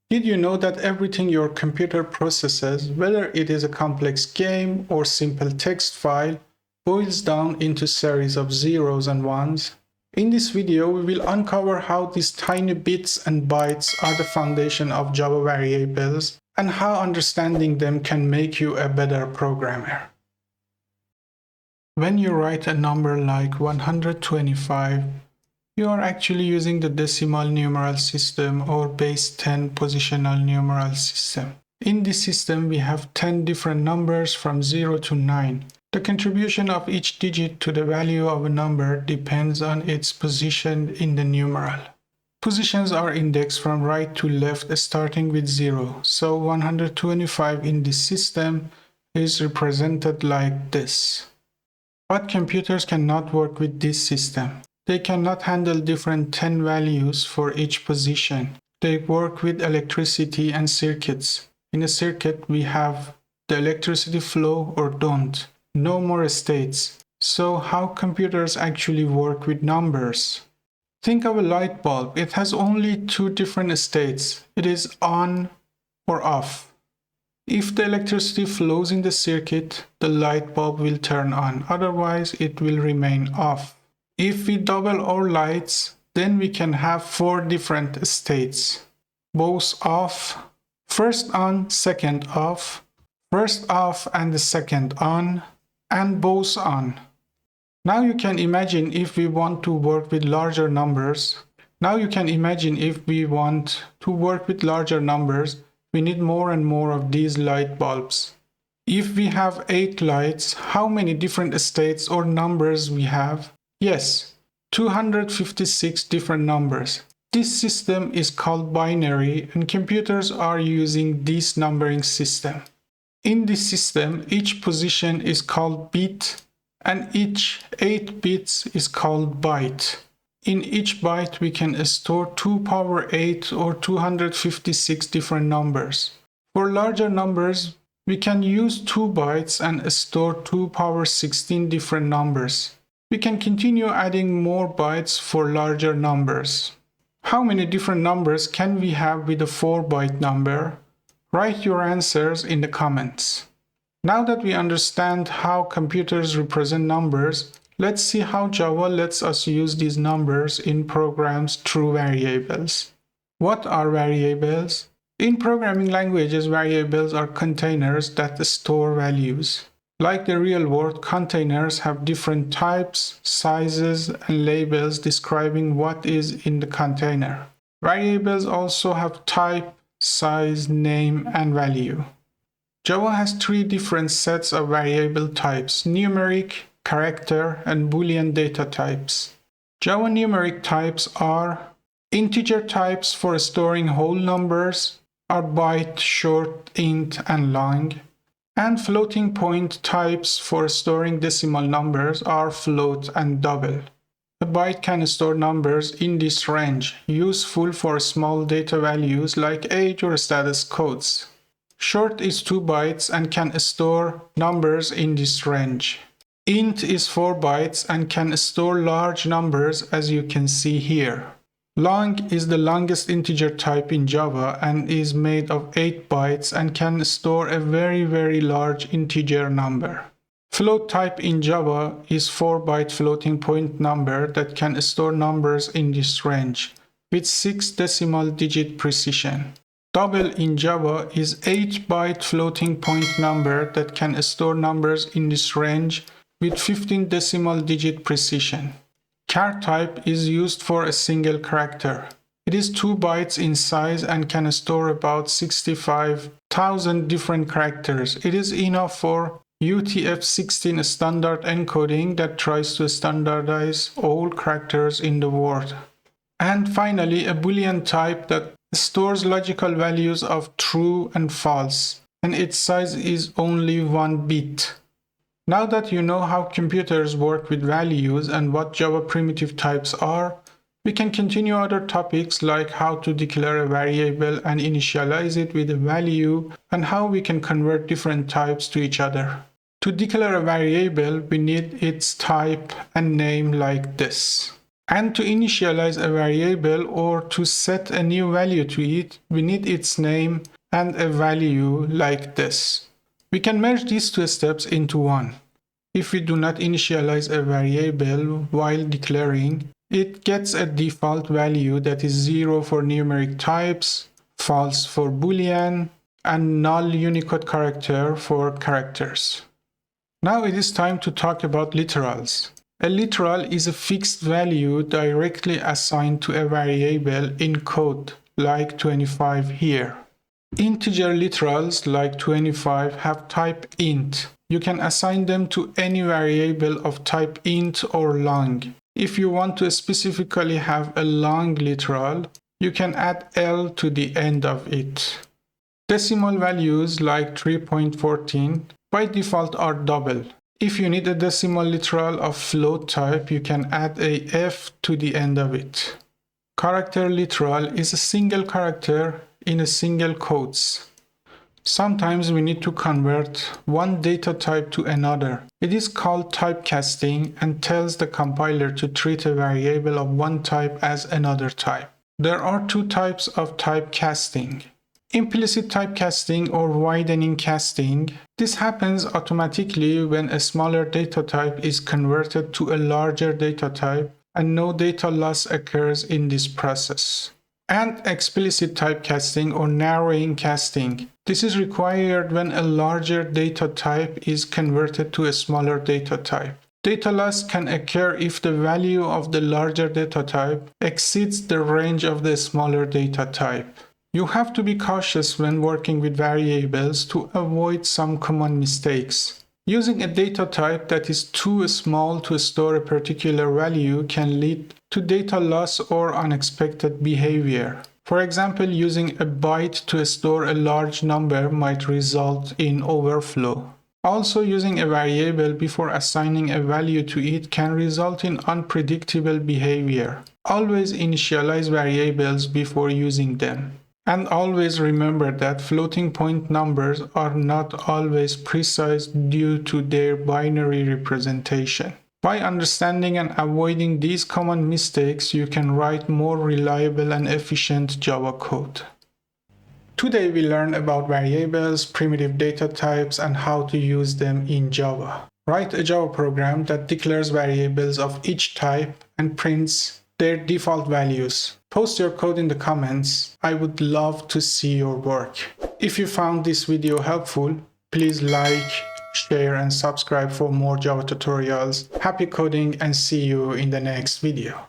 Did you know that everything your computer processes, whether it is a complex game or simple text file, boils down into a series of zeros and ones? In this video, we will uncover how these tiny bits and bytes are the foundation of Java variables and how understanding them can make you a better programmer. When you write a number like 125, you are actually using the decimal numeral system or base 10 positional numeral system. In this system, we have 10 different numbers from 0 to 9. The contribution of each digit to the value of a number depends on its position in the numeral. Positions are indexed from right to left starting with 0, so 125 in this system is represented like this. But computers cannot work with this system. They cannot handle different 10 values for each position. They work with electricity and circuits. In a circuit, we have the electricity flow or don't. No more states. So how computers actually work with numbers? Think of a light bulb. It has only two different states. It is on or off. If the electricity flows in the circuit, the light bulb will turn on. Otherwise, it will remain off. If we double our lights, then we can have 4 different states. Both off, first on, second off, first off and the second on, and both on. Now you can imagine if we want to work with larger numbers. We need more and more of these light bulbs. If we have 8 lights, how many different states or numbers we have? Yes, 256 different numbers. This system is called binary, and computers are using this numbering system. In this system, each position is called bit, and each 8 bits is called byte. In each byte, we can store 2 power 8 or 256 different numbers. For larger numbers, we can use 2 bytes and store 2 power 16 different numbers. We can continue adding more bytes for larger numbers. How many different numbers can we have with a 4-byte number? Write your answers in the comments. Now that we understand how computers represent numbers, let's see how Java lets us use these numbers in programs through variables. What are variables? In programming languages, variables are containers that store values. Like the real world, containers have different types, sizes, and labels describing what is in the container. Variables also have type, size, name, and value. Java has 3 different sets of variable types: numeric, character, and Boolean data types. Java numeric types are integer types for storing whole numbers are byte, short, int, and long. And floating point types for storing decimal numbers are float and double. A byte can store numbers in this range, useful for small data values like age or status codes. Short is 2 bytes and can store numbers in this range. Int is 4 bytes and can store large numbers, as you can see here. Long is the longest integer type in Java and is made of 8 bytes and can store a very large integer number. Float type in Java is 4-byte floating point number that can store numbers in this range with 6 decimal digit precision. Double in Java is 8-byte floating point number that can store numbers in this range with 15 decimal digit precision. Char type is used for a single character. It is 2 bytes in size and can store about 65,000 different characters. It is enough for UTF-16 standard encoding that tries to standardize all characters in the world. And finally, a Boolean type that stores logical values of true and false, and its size is only 1 bit. Now that you know how computers work with values and what Java primitive types are, we can continue other topics like how to declare a variable and initialize it with a value, and how we can convert different types to each other. To declare a variable, we need its type and name like this. And to initialize a variable or to set a new value to it, we need its name and a value like this. We can merge these two steps into one. If we do not initialize a variable while declaring, it gets a default value that is 0 for numeric types, false for Boolean, and null Unicode character for characters. Now it is time to talk about literals. A literal is a fixed value directly assigned to a variable in code, like 25 here. Integer literals like 25 have type int. You can assign them to any variable of type int or long. If you want to specifically have a long literal, you can add L to the end of it. Decimal values like 3.14 by default are double. If you need a decimal literal of float type, you can add a F to the end of it. Character literal is a single character in a single quotes. Sometimes we need to convert one data type to another. It is called typecasting and tells the compiler to treat a variable of one type as another type. There are two types of typecasting. Implicit typecasting or widening casting. This happens automatically when a smaller data type is converted to a larger data type and no data loss occurs in this process. And explicit typecasting or narrowing casting. This is required when a larger data type is converted to a smaller data type. Data loss can occur if the value of the larger data type exceeds the range of the smaller data type. You have to be cautious when working with variables to avoid some common mistakes. Using a data type that is too small to store a particular value can lead to data loss or unexpected behavior. For example, using a byte to store a large number might result in overflow. Also, using a variable before assigning a value to it can result in unpredictable behavior. Always initialize variables before using them. And always remember that floating point numbers are not always precise due to their binary representation. By understanding and avoiding these common mistakes, you can write more reliable and efficient Java code. Today we learned about variables, primitive data types, and how to use them in Java. Write a Java program that declares variables of each type and prints their default values. Post your code in the comments. I would love to see your work. If you found this video helpful, please like, share, and subscribe for more Java tutorials. Happy coding and see you in the next video.